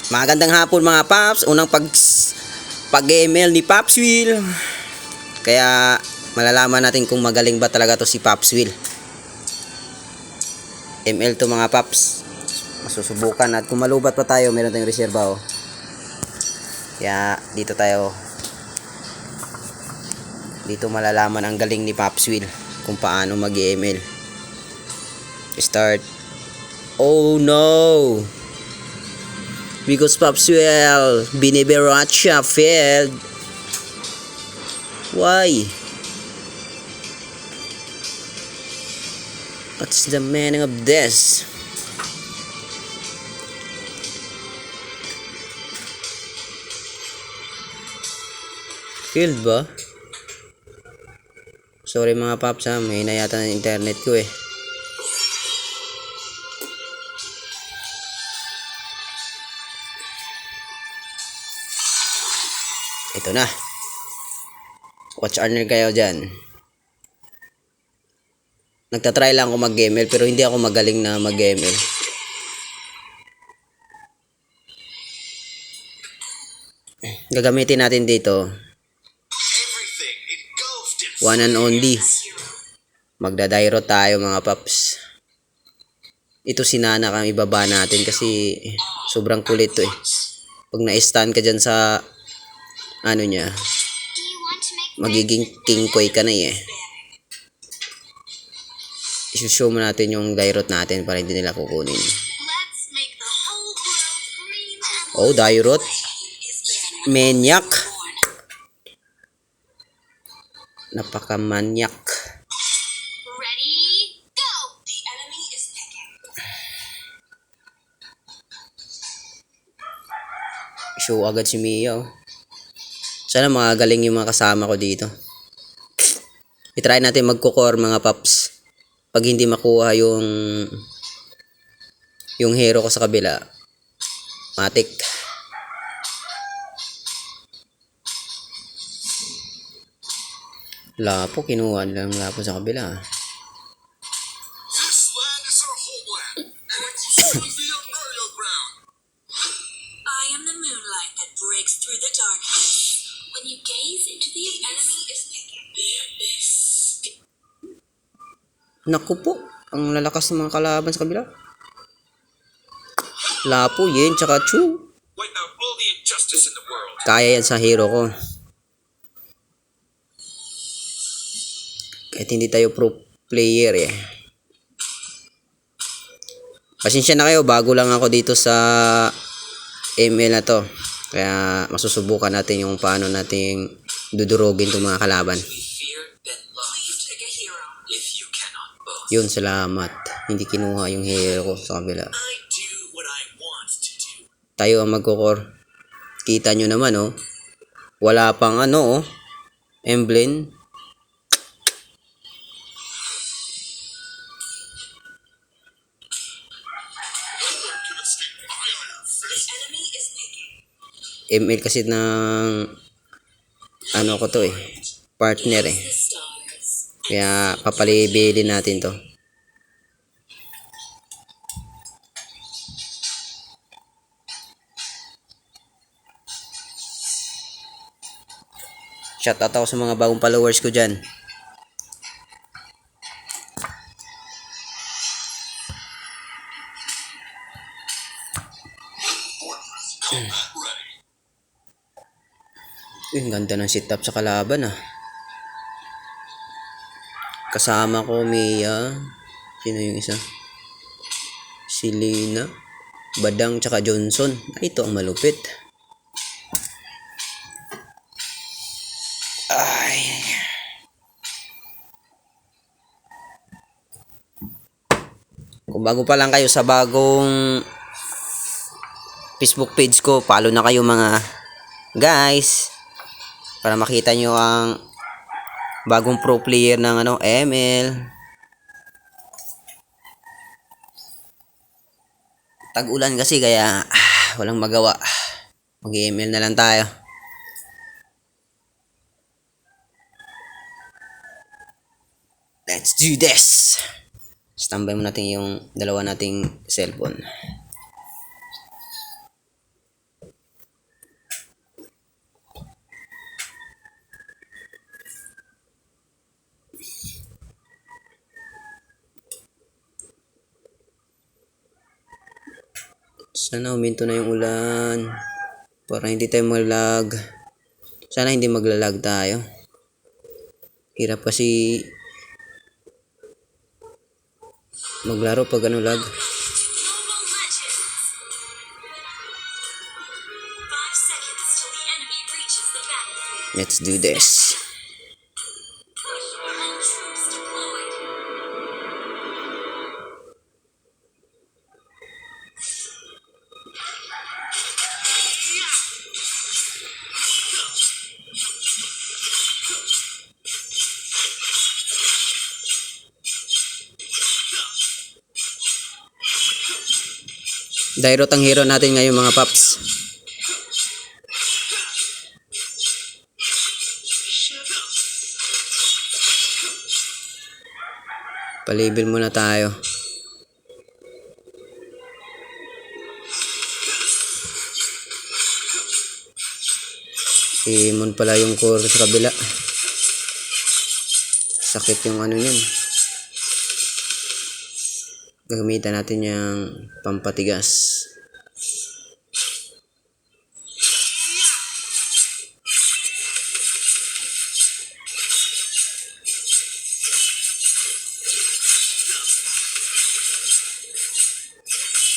Magandang hapon mga paps. Unang pag-ML ni Pops Will. Kaya malalaman natin kung magaling ba talaga to si Pops Will. ML to mga paps. Masusubukan at kung malubat pa tayo, meron tayong reserva oh. Kaya dito tayo. Dito malalaman ang galing ni Pops Will kung paano mag-ML. Start. Oh no! Because Pops Will Biniberacha failed. Why? What's the meaning of this? Failed ba? Sorry mga paps ha, may nayata ng internet ko eh. Ito na. Watch earner kayo dyan. Nagtatry lang ako mag-ML pero hindi ako magaling na mag-ML. Gagamitin natin dito one and only. Magdadairo tayo mga paps. Ito sinana kang ibaba natin kasi sobrang kulit to eh. Pag na-stun ka dyan sa ano niya, magiging king koi ka na eh. I-show mo natin yung Dairot natin para hindi nila kukunin. Oh, Dairot. Maniac. Napaka-maniac. Show agad si Mia oh. Sana magagaling yung mga kasama ko dito. I-try natin magko-core mga paps. Pag hindi makuha yung hero ko sa kabila, matik. Lapo, kinuha lang lapo sa kabila. Naku po, ang lalakas ng mga kalaban sa kabila. Lapo, Yen, tsaka Chu. Kaya yan sa hero ko. Kahit hindi tayo pro player eh. Pasensya na kayo, bago lang ako dito sa ML na to. Kaya masusubukan natin yung paano nating dudurogin itong mga kalaban. Yun, salamat. Hindi kinuha yung hero ko sa kabila. Tayo ang magkukor. Kita nyo naman oh. Wala pang ano oh. Emblem. ML kasi ng ano ko to eh. Partner eh. Kaya papalibilin natin to. Shout out ako sa mga bagong followers ko dyan. Ang ganda ng sit-up sa kalaban ah. Kasama ko Mia. Sino yung isa? Si Lina, Badang, tsaka Johnson. Ay, ito ang malupit. Ay. Kung bago pa lang kayo sa bagong Facebook page ko, follow na kayo mga guys. Para makita nyo ang bagong pro player ng ano, ML. Tag-ulan kasi kaya walang magawa. Mag-ML na lang tayo. Let's do this. Standby mo natin yung dalawa nating cellphone. Sana huminto na yung ulan. Para hindi tayo mag-lag. Sana hindi maglalag tayo. Hirap kasi maglaro pag ano lag. Let's do this. Dairot ang hero natin ngayon mga paps. Palibel muna tayo. Imon pala yung core sa kabila. Sakit yung ano yun. Gagamitan natin yung pampatigas.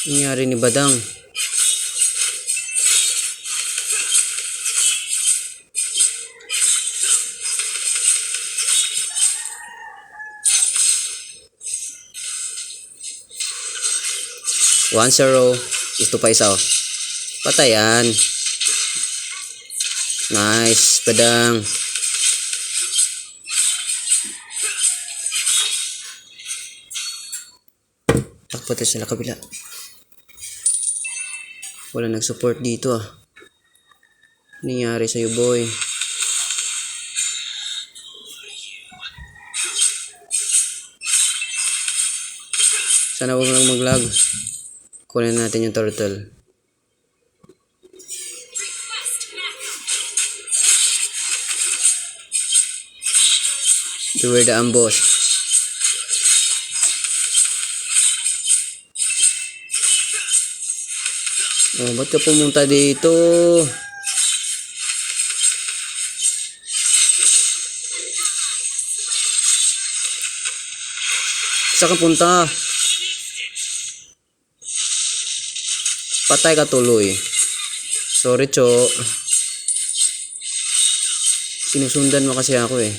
Nangyari ni Badang. One zero. Ito pa isa oh. Patayan. Nice, Badang. Takbo tayo sa kabila. Wala nag-support dito ah. Nangyari sa'yo boy. Sana huwag lang mag-lag. Kunin natin yung turtle. Beware the ambush. Oh, ba't ka pumunta dito? Saan ka punta? Patay ka tuloy. Sorry, Cho. Sinusundan mo kasi ako eh.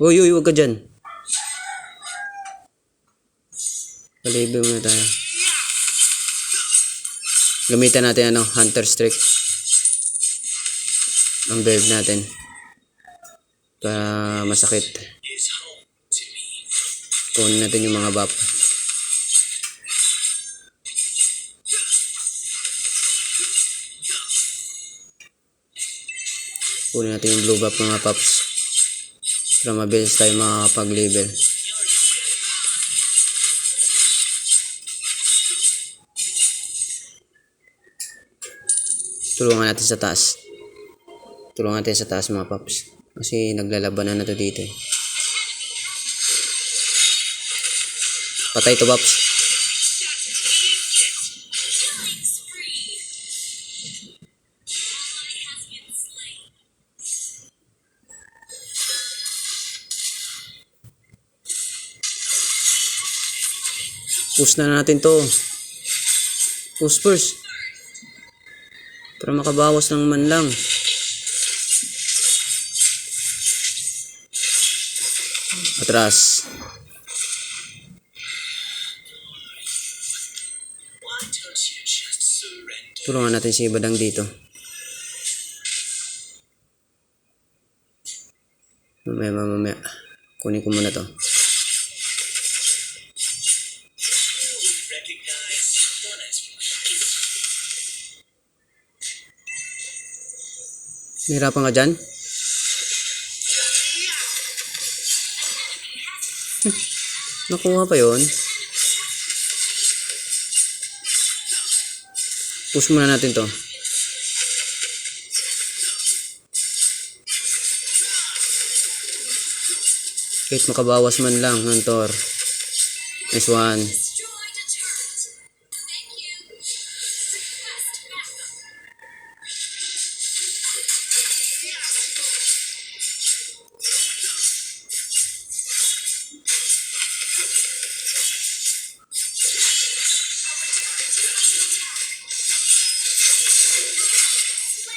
Uy, huwag ka dyan. Palibig muna tayo. Gamitan natin Hunter Streak. Ang bird natin. Para masakit. Kunin natin yung mga buff. Kunin natin yung blue buff mga paps. Para mabilis tayo makakapag-level. Tulungan natin sa taas. Tulungan natin sa taas mga paps. Kasi naglalabanan na to dito eh. Patay to paps. Push na natin to. Push first. Para makabawas ng man lang. Atras. Tulungan natin si Badang dito. Mamaya. Kunin ko muna to. Nahirapan ka dyan? Nakuha pa yun. Push muna natin to. Kahit makabawas man lang ng Thor. Nice one.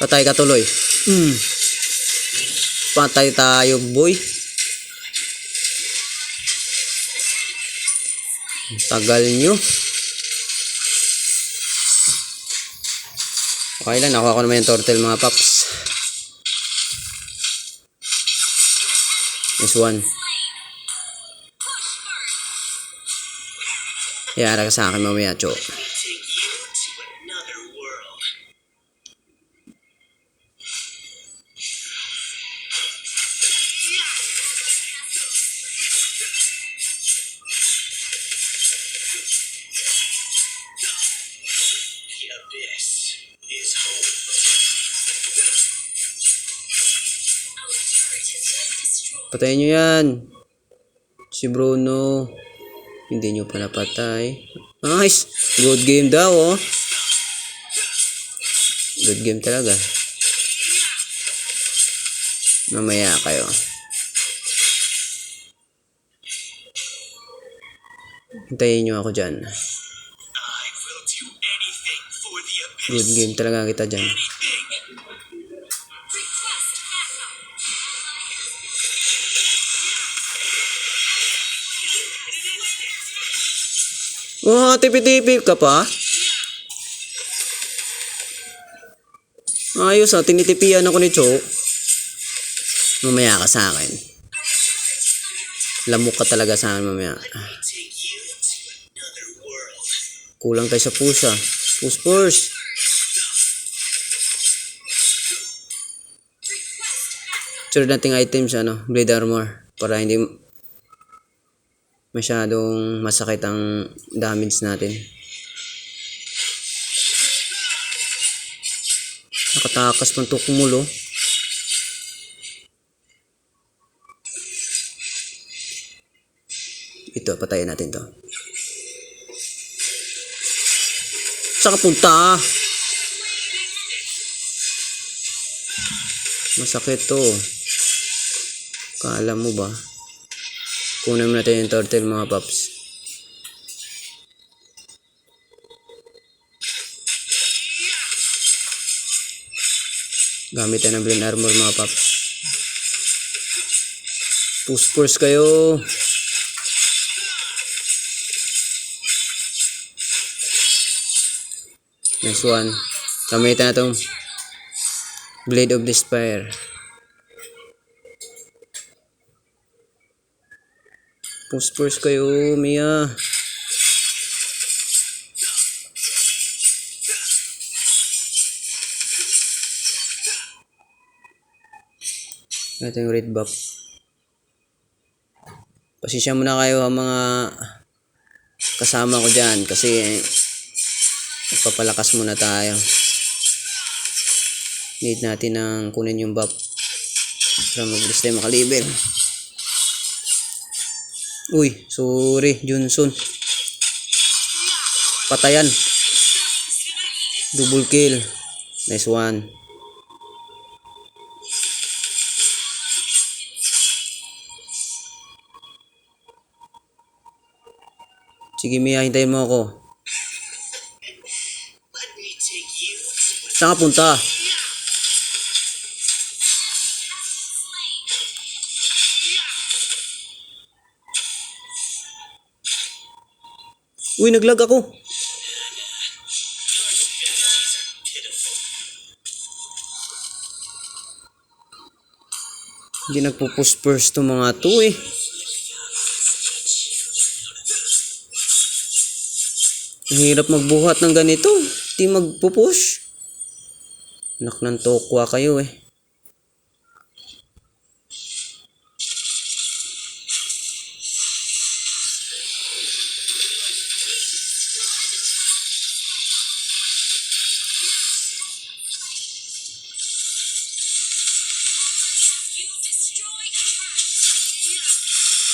Patay ka tuloy. Patay tayo, boy. Tagal nyo. Okay lang, nakuha ko naman yung turtle mga paps. Nice one. Yara ka sa akin mamaya, Cho. Patayin nyo yan. Si Bruno. Hindi nyo pa napatay. Nice. Good game daw, oh. Good game talaga. Mamaya kayo. Hintayin nyo ako dyan. Good game talaga kita dyan. Oh, tipi-tipi ka pa? Ayos ah, tinitipian ako ni Cho. Mamaya ka sa akin. Lamok ka talaga sa akin mamaya. Kulang tayo sa push ah. Push first. Sunod nating items, blade armor. Para hindi masyadong masakit ang damage natin. Nakatakas pang tukmulo. Ito, patayin natin to. Saan ka punta? Masakit to. Kala mo ba? Kunin mo natin yung turtle mga paps. Gamit tayo ng blade armor mga paps. Push force kayo. Next one. Gamitin na itong Blade of Despair. Push force kayo, Mia. Ito yung red buff. Pasensya muna kayo ang mga kasama ko dyan kasi papalakas muna tayo. Need natin ng kunin yung buff para mag-list tayo makaliber. Uy, sorry, Junsun. Patayan. Double kill. Nice one. Sige, Mia, hintayin mo ako. Saan ka punta? Uy, naglag ako. Hindi nagpo-push first to mga to eh. Ang hirap magbuhat ng ganito. Hindi magpo-push. Anak ng tokwa kayo eh.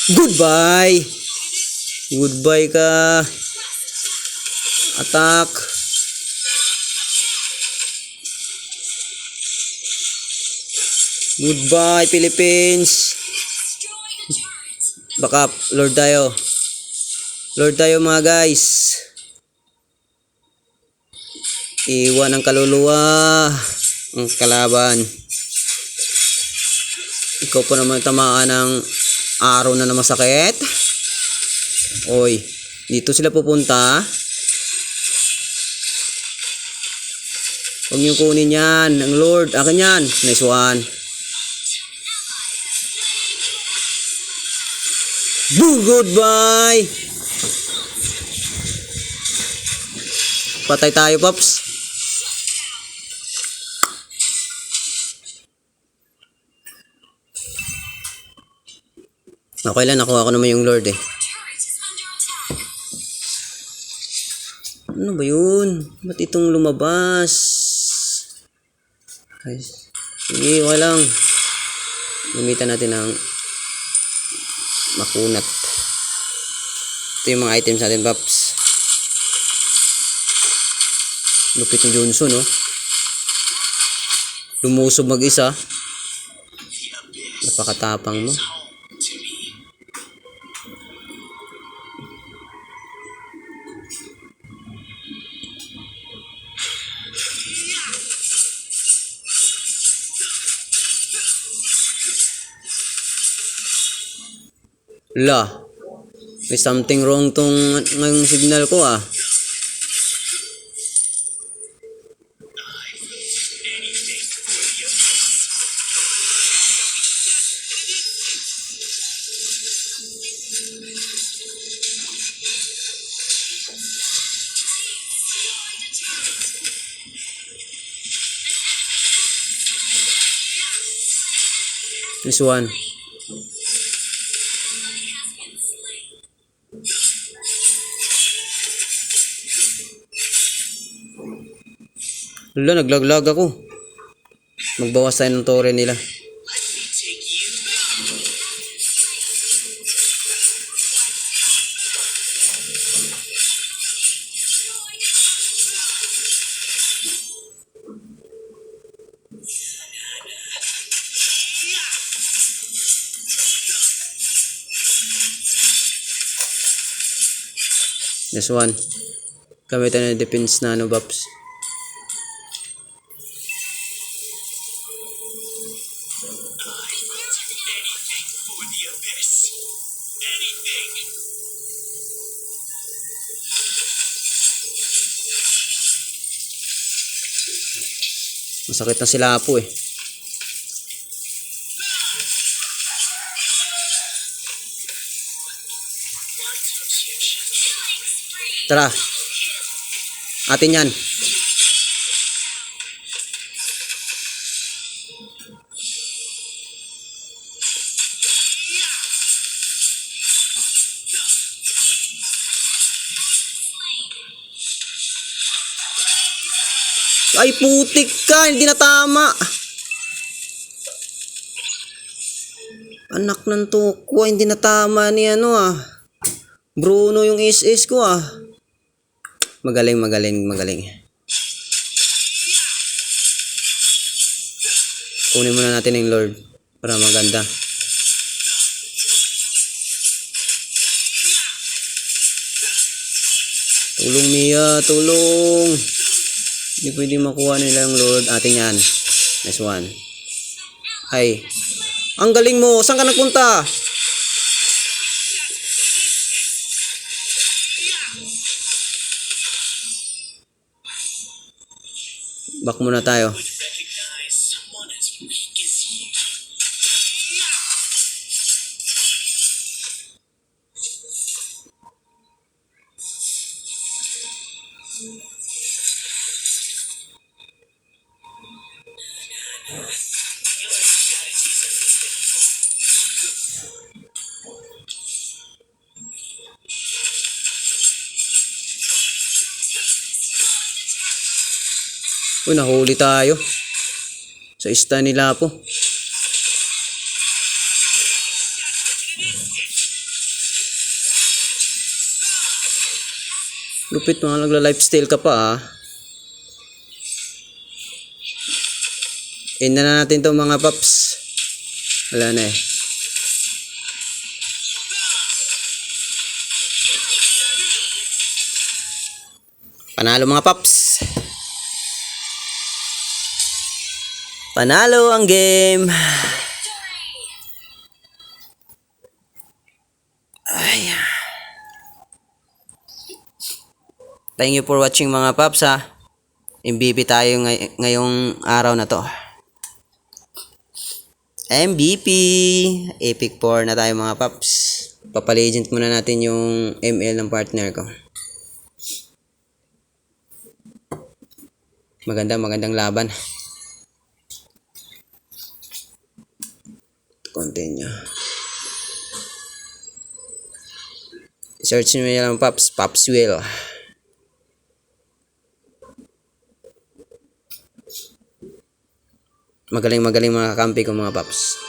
Goodbye! Goodbye ka. Attack. Goodbye, Philippines. Backup. Lord tayo. Lord tayo mga guys. Iwan ang kaluluwa. Ang kalaban. Ikaw pa naman tamaan ng araw na masakit. Oy, dito sila pupunta. Huwag niyong kunin yan. Ang Lord, akin yan. Nice one. Boo, goodbye. Patay tayo, Pops. Okay lang, nakuha ko naman yung Lord eh. Ano ba yun? Ba't itong lumabas? Ay, sige, okay lang. Gamitan natin ng makunat. Ito yung mga items natin, Paps. Lupit ni Johnson, oh. Lumusob mag-isa. Napakatapang mo. La, may something wrong tong ngayong signal ko ah. This one. Wala, naglaglag ako. Magbawas tayo ng tore nila. This one. Gamitan ng defense nano buffs. Masakit na sila po eh. Tara. Atin yan. Ay putik ka, hindi na tama. Anak ng toko, hindi na tama ni ano ah. Bruno yung SS ko ah. Magaling. Kunin muna natin yung Lord para maganda. Tulong Mia, tulong. Hindi pwede makuha nila yung Lord. Atin yan. Nice one. Ay. Ang galing mo. Saan ka nagpunta? Back muna tayo. Uy, nahuli tayo. Sa ista nila po. Lupit mga nagla-lifestyle ka pa ah. End na natin to mga paps. Wala na eh. Panalo mga paps. Panalo ang game. Ay. Thank you for watching mga paps ha. MVP tayo ngayong araw na to. MVP. Epic 4 na tayo mga paps. Papalegend muna natin yung ML ng partner ko. Magandang laban. Continue. Search nyo lang paps. Paps Will. Magaling mga kakampi ko mga paps.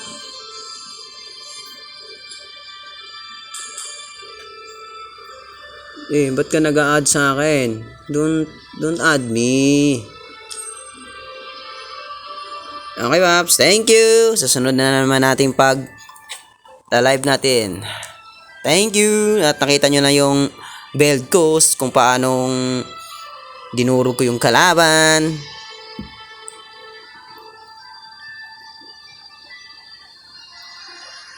Ba't ka nag-a-add sa akin? Don't add me. Okay paps, thank you. Susunod na naman natin pag live natin. Thank you. At nakita nyo na yung build ko kung paanong dinurog ko yung kalaban.